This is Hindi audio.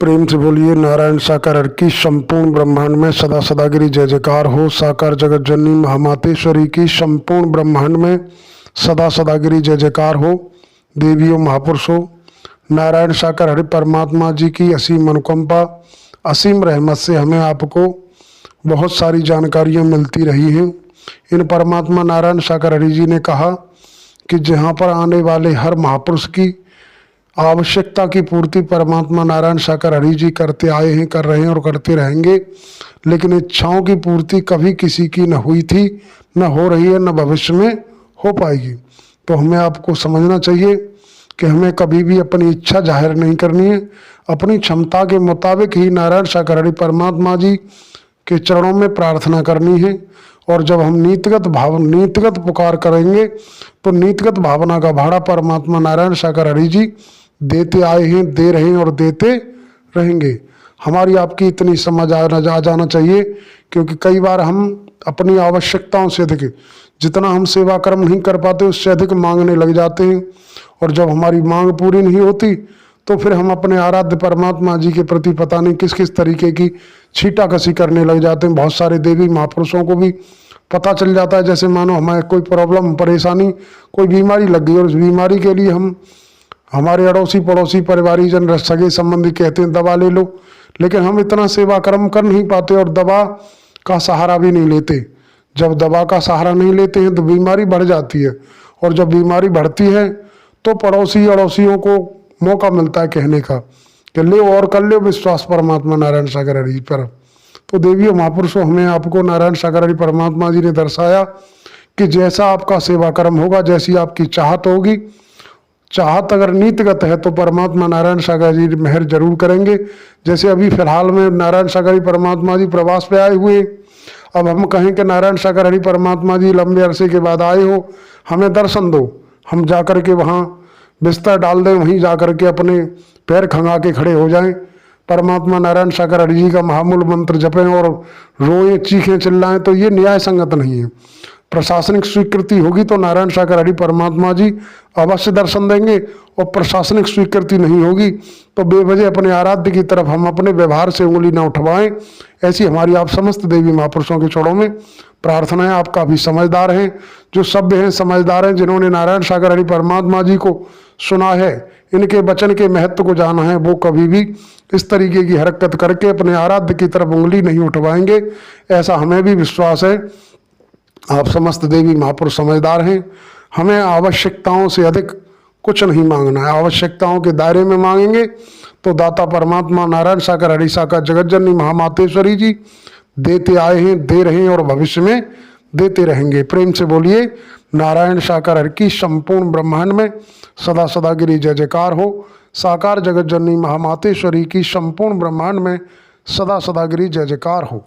प्रेम से बोलिए नारायण साकार हर की संपूर्ण ब्रह्मांड में सदा सदागिरी जय जयकार हो। साकार जगत जननी महामातेश्वरी की संपूर्ण ब्रह्मांड में सदा सदागिरी जय जयकार हो। देवियों महापुरुषों, नारायण साकार हरि परमात्मा जी की असीम अनुकंपा, असीम रहमत से हमें आपको बहुत सारी जानकारियाँ मिलती रही हैं। इन परमात्मा नारायण साकार हरि जी ने कहा कि जहाँ पर आने वाले हर महापुरुष की आवश्यकता की पूर्ति परमात्मा नारायण साकार हरि जी करते आए हैं, कर रहे हैं और करते रहेंगे। लेकिन इच्छाओं की पूर्ति कभी किसी की न हुई थी, न हो रही है, न भविष्य में हो पाएगी। तो हमें आपको समझना चाहिए कि हमें कभी भी अपनी इच्छा जाहिर नहीं करनी है। अपनी क्षमता के मुताबिक ही नारायण साकार हरि परमात्मा जी के चरणों में प्रार्थना करनी है। और जब हम नीतिगत पुकार करेंगे तो नीतिगत भावना का भाड़ा परमात्मा नारायण साकार हरि जी देते आए हैं, दे रहे हैं और देते रहेंगे। हमारी आपकी इतनी समझ आ जाना चाहिए, क्योंकि कई बार हम अपनी आवश्यकताओं से अधिक जितना हम सेवा कर्म नहीं कर पाते उससे अधिक मांगने लग जाते हैं। और जब हमारी मांग पूरी नहीं होती तो फिर हम अपने आराध्य परमात्मा जी के प्रति पता नहीं किस किस तरीके की छीटाकसी करने लग जाते हैं। बहुत सारे देवी महापुरुषों को भी पता चल जाता है, जैसे मानो हमें कोई प्रॉब्लम, परेशानी, कोई बीमारी लग गई और उस बीमारी के लिए हम हमारे अड़ोसी पड़ोसी परिवारीजन सगे संबंधी कहते हैं दवा ले लो, लेकिन हम इतना सेवा कर्म कर नहीं पाते और दवा का सहारा भी नहीं लेते। जब दवा का सहारा नहीं लेते हैं तो बीमारी बढ़ जाती है, और जब बीमारी बढ़ती है तो पड़ोसी अड़ोसियों को मौका मिलता है कहने का कि ले और कर ले विश्वास परमात्मा नारायण साकार हरि पर। तो देवियों महापुरुषों, हमें आपको नारायण साकार हरि परमात्मा जी ने दर्शाया कि जैसा आपका सेवा कर्म होगा, जैसी आपकी चाहत होगी, चाहत अगर नीतिगत है तो परमात्मा नारायण सागर जी मेहर जरूर करेंगे। जैसे अभी फिलहाल में नारायण सागर परमात्मा जी प्रवास पे आए हुए। अब हम कहें कि नारायण सागर हरि परमात्मा जी लंबे अरसे के बाद आए हो, हमें दर्शन दो, हम जाकर के वहाँ बिस्तर डाल दें, वहीं जाकर के अपने पैर खंगा के खड़े हो जाएं, परमात्मा नारायण सागर हरि जी का महामूल मंत्र जपें और रोएं, चीखें, चिल्लाएं, तो ये न्याय संगत नहीं है। प्रशासनिक स्वीकृति होगी तो नारायण सागर हरि परमात्मा जी अवश्य दर्शन देंगे, और प्रशासनिक स्वीकृति नहीं होगी तो बेवजह अपने आराध्य की तरफ हम अपने व्यवहार से उंगली न उठवाएं। ऐसी हमारी आप समस्त देवी महापुरुषों के चरणों में प्रार्थना है। आप काफ़ी समझदार हैं, जो सभ्य हैं, समझदार हैं, जिन्होंने नारायण सागर हरि परमात्मा जी को सुना है, इनके वचन के महत्व को जाना है, वो कभी भी इस तरीके की हरकत करके अपने आराध्य की तरफ उंगली नहीं उठवाएंगे। ऐसा हमें भी विश्वास है। आप समस्त देवी महापुरुष समझदार हैं। हमें आवश्यकताओं से अधिक कुछ नहीं मांगना है। आवश्यकताओं के दायरे में मांगेंगे तो दाता परमात्मा नारायण साकार हरि साकार जगत जननी महामातेश्वरी जी देते आए हैं, दे रहे हैं और भविष्य में देते रहेंगे। प्रेम से बोलिए नारायण साकार हरि की संपूर्ण ब्रह्मांड में सदा सदागिरी जय जयकार हो। साकार जगत जननी महामातेश्वरी की संपूर्ण ब्रह्मांड में सदा सदागिरी जय जयकार हो।